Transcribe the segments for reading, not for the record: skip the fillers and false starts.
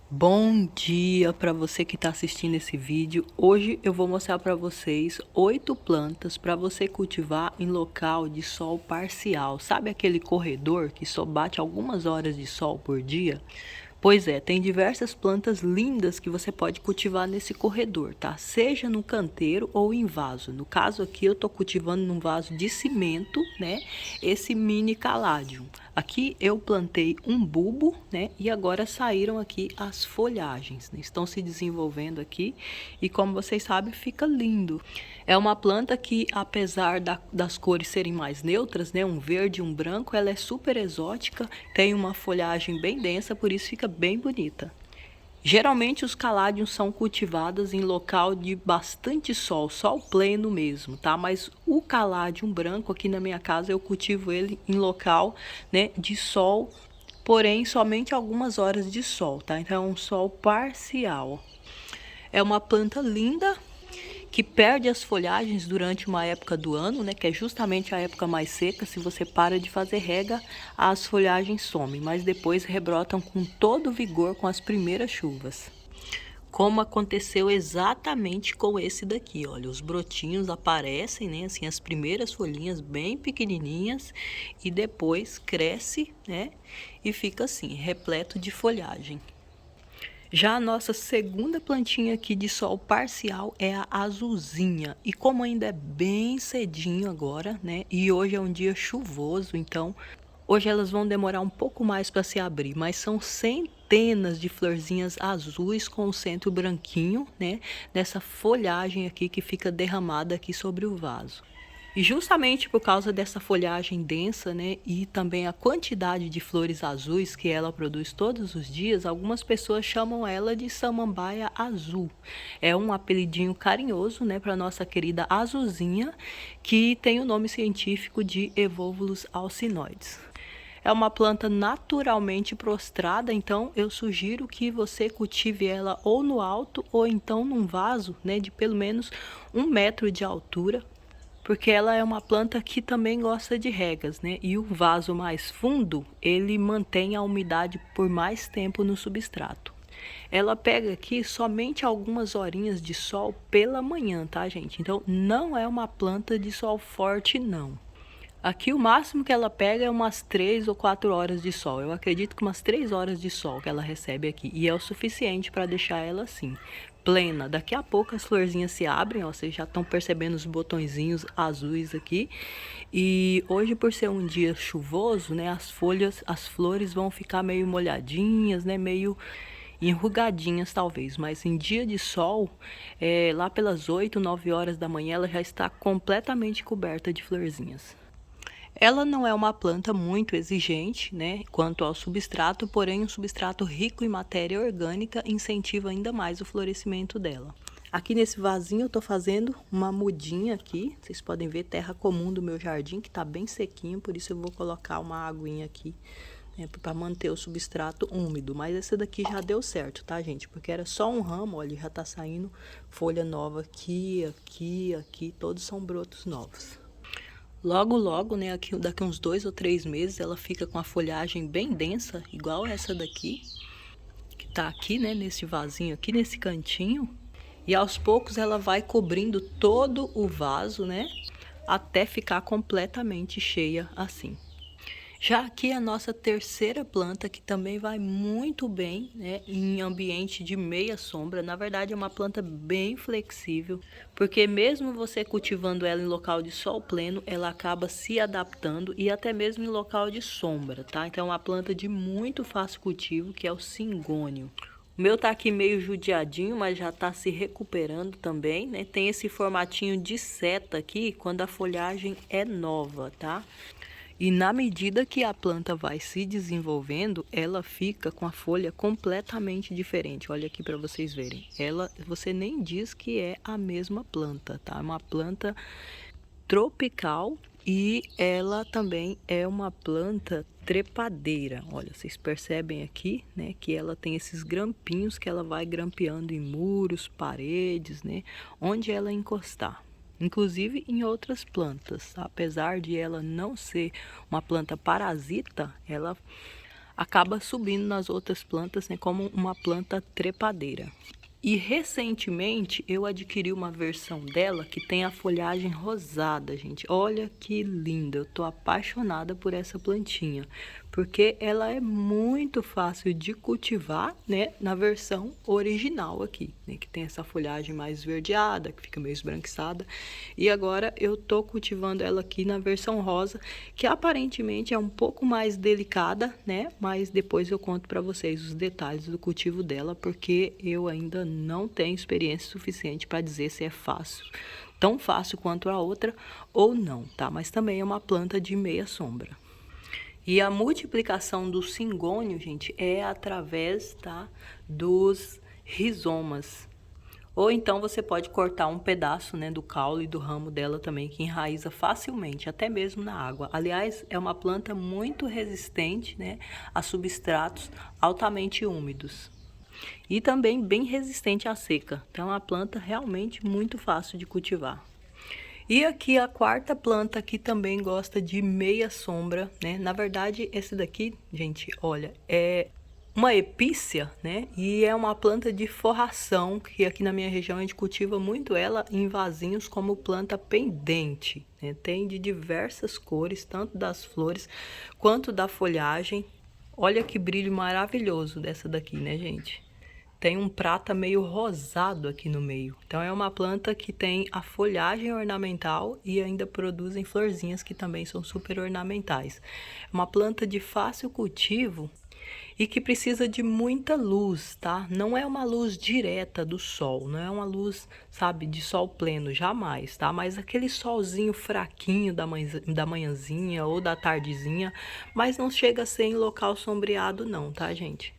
Bom dia para você que está assistindo esse vídeo. Hoje eu vou mostrar para vocês 8 plantas para você cultivar em local de sol parcial. Sabe aquele corredor que só bate algumas horas de sol por dia? Pois é, tem diversas plantas lindas que você pode cultivar nesse corredor, tá? Seja no canteiro ou em vaso. No caso aqui eu tô cultivando num vaso de cimento, né? Esse mini caládium. Aqui eu plantei um bulbo, né? E agora saíram aqui as folhagens, né? Estão se desenvolvendo aqui e como vocês sabem, fica lindo. É uma planta que, apesar das cores serem mais neutras, né? Um verde e um branco, ela é super exótica, tem uma folhagem bem densa, por isso fica bem bonita. Geralmente os caládios são cultivados em local de bastante sol, sol pleno mesmo, tá? Mas o caládio branco aqui na minha casa eu cultivo ele em local, né, de sol, porém somente algumas horas de sol, tá? Então é um sol parcial. É uma planta linda que perde as folhagens durante uma época do ano, né, que é justamente a época mais seca. Se você para de fazer rega, as folhagens somem, mas depois rebrotam com todo vigor com as primeiras chuvas. Como aconteceu exatamente com esse daqui, olha, os brotinhos aparecem, né, assim, as primeiras folhinhas bem pequenininhas e depois cresce, né, e fica assim, repleto de folhagem. Já a nossa segunda plantinha aqui de sol parcial é a azulzinha. E como ainda é bem cedinho agora, né? E hoje é um dia chuvoso, então hoje elas vão demorar um pouco mais para se abrir, mas são centenas de florzinhas azuis com o centro branquinho, né? Nessa folhagem aqui que fica derramada aqui sobre o vaso. E justamente por causa dessa folhagem densa, né, e também a quantidade de flores azuis que ela produz todos os dias, algumas pessoas chamam ela de samambaia azul. É um apelidinho carinhoso, né, para nossa querida azulzinha, que tem o nome científico de Evolvulus alcinoides. É uma planta naturalmente prostrada, então eu sugiro que você cultive ela ou no alto ou então num vaso, né, de pelo menos 1 metro de altura, porque ela é uma planta que também gosta de regas, né? E o vaso mais fundo, ele mantém a umidade por mais tempo no substrato. Ela pega aqui somente algumas horinhas de sol pela manhã, tá, gente? Então, não é uma planta de sol forte, não. Aqui o máximo que ela pega é umas 3 ou 4 horas de sol. Eu acredito que umas 3 horas de sol que ela recebe aqui. E é o suficiente para deixar ela assim, plena. Daqui a pouco as florzinhas se abrem, ó, vocês já estão percebendo os botõezinhos azuis aqui. E hoje, por ser um dia chuvoso, né, as folhas, as flores vão ficar meio molhadinhas, né, meio enrugadinhas talvez, mas em dia de sol, lá pelas 8, 9 horas da manhã, ela já está completamente coberta de florzinhas. Ela não é uma planta muito exigente, né, quanto ao substrato, porém um substrato rico em matéria orgânica incentiva ainda mais o florescimento dela. Aqui nesse vasinho eu tô fazendo uma mudinha aqui, vocês podem ver terra comum do meu jardim que tá bem sequinho, por isso eu vou colocar uma aguinha aqui, né, para manter o substrato úmido. Mas esse daqui já deu certo, tá, gente? Porque era só um ramo, olha, já tá saindo folha nova aqui, aqui, aqui, todos são brotos novos. Logo, logo, né, aqui, daqui uns 2 ou 3 meses, ela fica com a folhagem bem densa, igual essa daqui, que tá aqui, né, nesse vasinho aqui, nesse cantinho. E aos poucos ela vai cobrindo todo o vaso, né, até ficar completamente cheia assim. Já aqui a nossa terceira planta, que também vai muito bem, né, em ambiente de meia sombra. Na verdade é uma planta bem flexível, porque mesmo você cultivando ela em local de sol pleno, ela acaba se adaptando e até mesmo em local de sombra, tá? Então é uma planta de muito fácil cultivo, que é o cingônio. O meu tá aqui meio judiadinho, mas já tá se recuperando também, né? Tem esse formatinho de seta aqui quando a folhagem é nova, tá? E na medida que a planta vai se desenvolvendo, ela fica com a folha completamente diferente. Olha aqui para vocês verem. Ela, você nem diz que é a mesma planta, tá? É uma planta tropical e ela também é uma planta trepadeira. Olha, vocês percebem aqui, né, que ela tem esses grampinhos que ela vai grampeando em muros, paredes, né, onde ela encostar. Inclusive em outras plantas, apesar de ela não ser uma planta parasita, ela acaba subindo nas outras plantas, né, como uma planta trepadeira. E recentemente eu adquiri uma versão dela que tem a folhagem rosada, gente. Olha que linda, eu tô apaixonada por essa plantinha, porque ela é muito fácil de cultivar, né, na versão original aqui, né, que tem essa folhagem mais esverdeada, que fica meio esbranquiçada. E agora eu tô cultivando ela aqui na versão rosa, que aparentemente é um pouco mais delicada, né, mas depois eu conto para vocês os detalhes do cultivo dela, porque eu ainda não tenho experiência suficiente para dizer se é fácil, tão fácil quanto a outra ou não, tá? Mas também é uma planta de meia sombra. E a multiplicação do cingônio, gente, é através, tá, dos rizomas. Ou então você pode cortar um pedaço, né, do caule e do ramo dela também, que enraiza facilmente, até mesmo na água. Aliás, é uma planta muito resistente, né, a substratos altamente úmidos. E também bem resistente à seca. Então é uma planta realmente muito fácil de cultivar. E aqui a quarta planta que também gosta de meia sombra, né? Na verdade, esse daqui, gente, olha, é uma epícia, né? E é uma planta de forração, que aqui na minha região a gente cultiva muito ela em vasinhos como planta pendente, né? Tem de diversas cores, tanto das flores quanto da folhagem. Olha que brilho maravilhoso dessa daqui, né, gente? Tem um prata meio rosado aqui no meio. Então é uma planta que tem a folhagem ornamental e ainda produzem florzinhas que também são super ornamentais. É uma planta de fácil cultivo e que precisa de muita luz, tá? Não é uma luz direta do sol, não é uma luz, sabe, de sol pleno, jamais, tá? Mas aquele solzinho fraquinho da manhãzinha ou da tardezinha, mas não chega a ser em local sombreado não, tá, gente?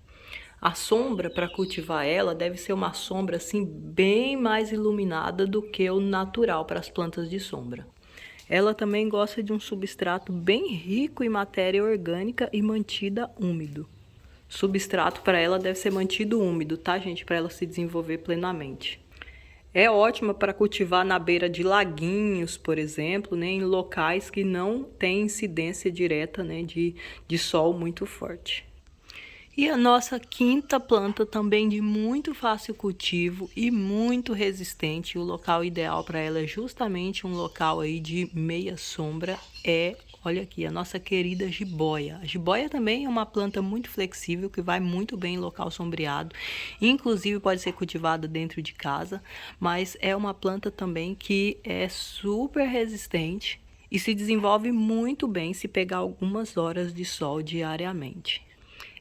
A sombra para cultivar ela deve ser uma sombra assim bem mais iluminada do que o natural para as plantas de sombra. Ela também gosta de um substrato bem rico em matéria orgânica e mantida úmido. Substrato para ela deve ser mantido úmido, tá, gente? Para ela se desenvolver plenamente. É ótima para cultivar na beira de laguinhos, por exemplo, né, em locais que não têm incidência direta, né, de sol muito forte. E a nossa quinta planta também de muito fácil cultivo e muito resistente. O local ideal para ela é justamente um local aí de meia sombra. Olha aqui, a nossa querida jiboia. A jiboia também é uma planta muito flexível que vai muito bem em local sombreado. Inclusive pode ser cultivada dentro de casa, mas é uma planta também que é super resistente e se desenvolve muito bem se pegar algumas horas de sol diariamente.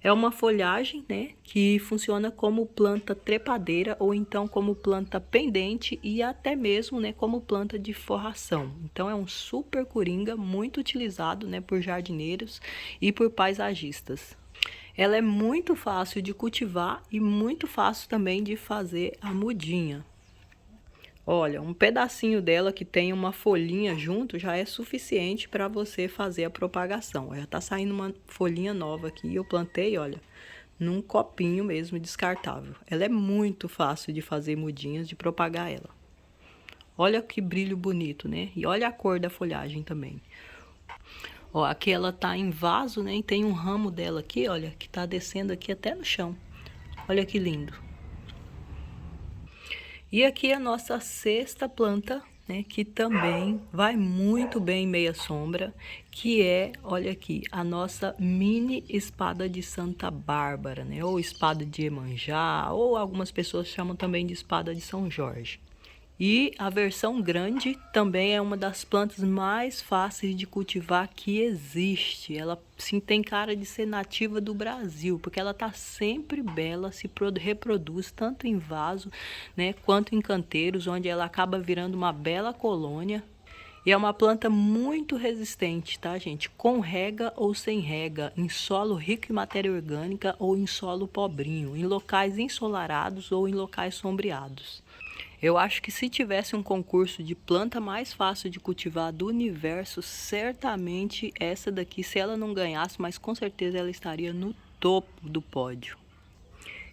É uma folhagem, né, que funciona como planta trepadeira ou então como planta pendente e até mesmo, né, como planta de forração. Então é um super coringa muito utilizado, né, por jardineiros e por paisagistas. Ela é muito fácil de cultivar e muito fácil também de fazer a mudinha. Olha, um pedacinho dela que tem uma folhinha junto já é suficiente para você fazer a propagação. Já tá saindo uma folhinha nova aqui. Eu plantei, olha, num copinho mesmo descartável. Ela é muito fácil de fazer mudinhas, de propagar ela. Olha que brilho bonito, né? E olha a cor da folhagem também. Ó, aqui ela tá em vaso, né? E tem um ramo dela aqui, olha, que tá descendo aqui até no chão. Olha que lindo. E aqui a nossa sexta planta, né, que também vai muito bem em meia sombra, que é, olha aqui, a nossa mini espada de Santa Bárbara, né, ou espada de Iemanjá, ou algumas pessoas chamam também de espada de São Jorge. E a versão grande também é uma das plantas mais fáceis de cultivar que existe. Ela sim tem cara de ser nativa do Brasil, porque ela tá sempre bela, se reproduz tanto em vaso, né, quanto em canteiros, onde ela acaba virando uma bela colônia. E é uma planta muito resistente, tá, gente? Com rega ou sem rega, em solo rico em matéria orgânica ou em solo pobrinho, em locais ensolarados ou em locais sombreados. Eu acho que se tivesse um concurso de planta mais fácil de cultivar do universo, certamente essa daqui, se ela não ganhasse, mas com certeza ela estaria no topo do pódio.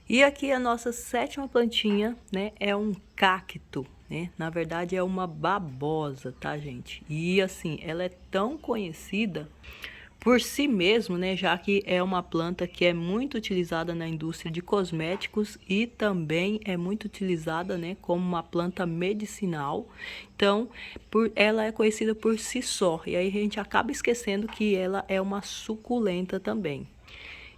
E aqui a nossa sétima plantinha, né, é um cacto, né? Na verdade é uma babosa, tá, gente? E assim, ela é tão conhecida por si mesmo, né, já que é uma planta que é muito utilizada na indústria de cosméticos e também é muito utilizada, né, como uma planta medicinal. Então, ela é conhecida por si só, e aí a gente acaba esquecendo que ela é uma suculenta também.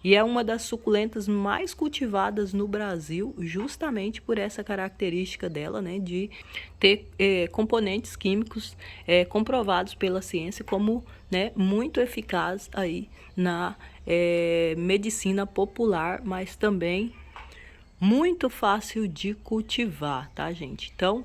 E é uma das suculentas mais cultivadas no Brasil, justamente por essa característica dela, né, de ter componentes químicos comprovados pela ciência como, né, muito eficaz aí na medicina popular, mas também muito fácil de cultivar, tá, gente? Então,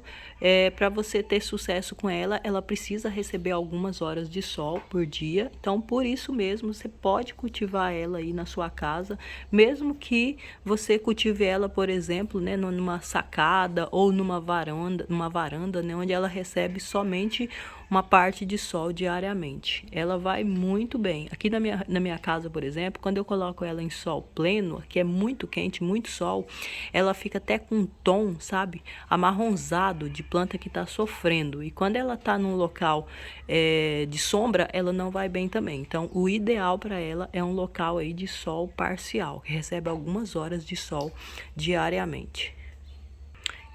para você ter sucesso com ela, ela precisa receber algumas horas de sol por dia. Então, por isso mesmo, você pode cultivar ela aí na sua casa, mesmo que você cultive ela, por exemplo, né, numa sacada ou numa varanda, né, onde ela recebe somente uma parte de sol diariamente. Ela vai muito bem. Aqui na minha casa, por exemplo, quando eu coloco ela em sol pleno, que é muito quente, muito sol, ela fica até com um tom, sabe, amarronzado de planta que está sofrendo. E quando ela está num local de sombra, ela não vai bem também. Então, o ideal para ela é um local aí de sol parcial, que recebe algumas horas de sol diariamente.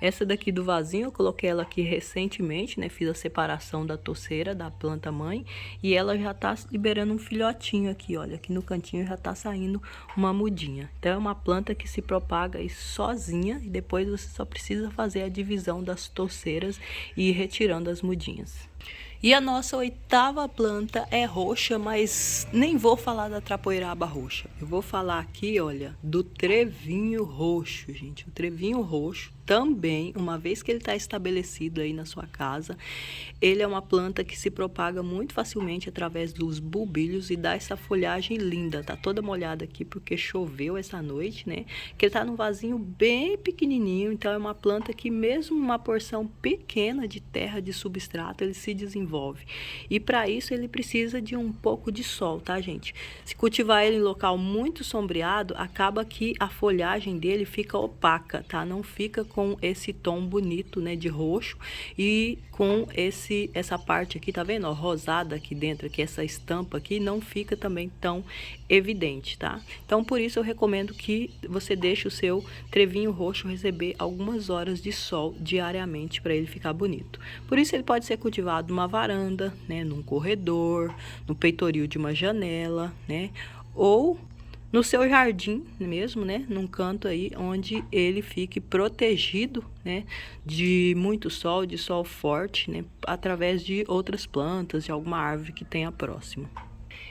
Essa daqui do vasinho, eu coloquei ela aqui recentemente, né? Fiz a separação da toceira da planta mãe e ela já tá liberando um filhotinho aqui, olha. Aqui no cantinho já tá saindo uma mudinha. Então, é uma planta que se propaga aí sozinha e depois você só precisa fazer a divisão das toceiras e ir retirando as mudinhas. E a nossa oitava planta é roxa, mas nem vou falar da trapoeraba roxa. Eu vou falar aqui, olha, do trevinho roxo, gente. O trevinho roxo também, uma vez que ele está estabelecido aí na sua casa, ele é uma planta que se propaga muito facilmente através dos bulbilhos e dá essa folhagem linda. Tá toda molhada aqui porque choveu essa noite, né? Que ele tá num vasinho bem pequenininho, então é uma planta que mesmo uma porção pequena de terra, de substrato, ele se desenvolve. E para isso ele precisa de um pouco de sol, tá, gente? Se cultivar ele em local muito sombreado, acaba que a folhagem dele fica opaca, tá? Não fica com esse tom bonito, né, de roxo e com essa parte aqui, tá vendo, ó, rosada aqui dentro, que essa estampa aqui não fica também tão evidente, tá? Então, por isso eu recomendo que você deixe o seu trevinho roxo receber algumas horas de sol diariamente para ele ficar bonito. Por isso ele pode ser cultivado numa varanda, né, num corredor, no peitoril de uma janela, né, ou no seu jardim mesmo, né, num canto aí onde ele fique protegido, né, de muito sol, de sol forte, né, através de outras plantas, de alguma árvore que tenha próximo.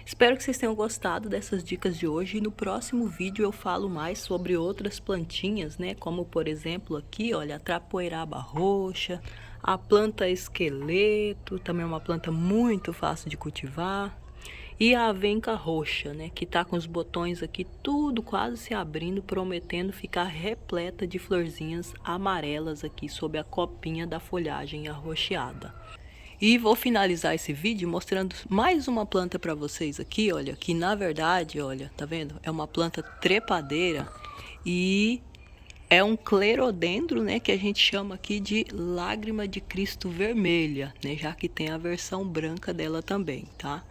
Espero que vocês tenham gostado dessas dicas de hoje e no próximo vídeo eu falo mais sobre outras plantinhas, né, como por exemplo aqui, olha, a trapoeraba roxa, a planta esqueleto, também é uma planta muito fácil de cultivar. E a avenca roxa, né, que tá com os botões aqui tudo quase se abrindo, prometendo ficar repleta de florzinhas amarelas aqui sob a copinha da folhagem arroxeada. E vou finalizar esse vídeo mostrando mais uma planta para vocês aqui, olha, que na verdade, olha, tá vendo? É uma planta trepadeira e é um clerodendro, né, que a gente chama aqui de lágrima de Cristo vermelha, né, já que tem a versão branca dela também, tá?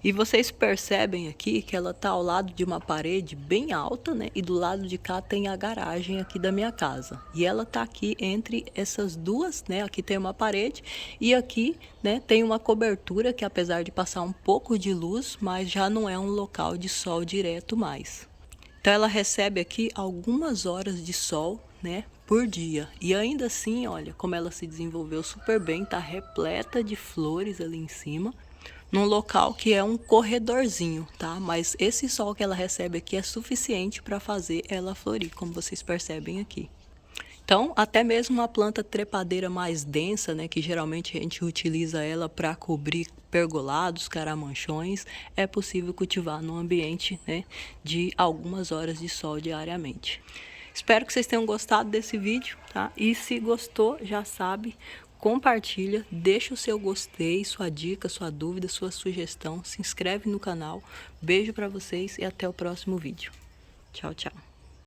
E vocês percebem aqui que ela tá ao lado de uma parede bem alta, né, e do lado de cá tem a garagem aqui da minha casa. E ela tá aqui entre essas duas, né, aqui tem uma parede e aqui, né, tem uma cobertura que apesar de passar um pouco de luz, mas já não é um local de sol direto mais. Então ela recebe aqui algumas horas de sol, né, por dia. E ainda assim, olha como ela se desenvolveu super bem, tá repleta de flores ali em cima, num local que é um corredorzinho, tá? Mas esse sol que ela recebe aqui é suficiente para fazer ela florir, como vocês percebem aqui. Então, até mesmo uma planta trepadeira mais densa, né, que geralmente a gente utiliza ela para cobrir pergolados, caramanchões, é possível cultivar no ambiente, né, de algumas horas de sol diariamente. Espero que vocês tenham gostado desse vídeo, tá? E se gostou, já sabe, compartilha, deixa o seu gostei, sua dica, sua dúvida, sua sugestão, se inscreve no canal. Beijo para vocês e até o próximo vídeo. Tchau, tchau.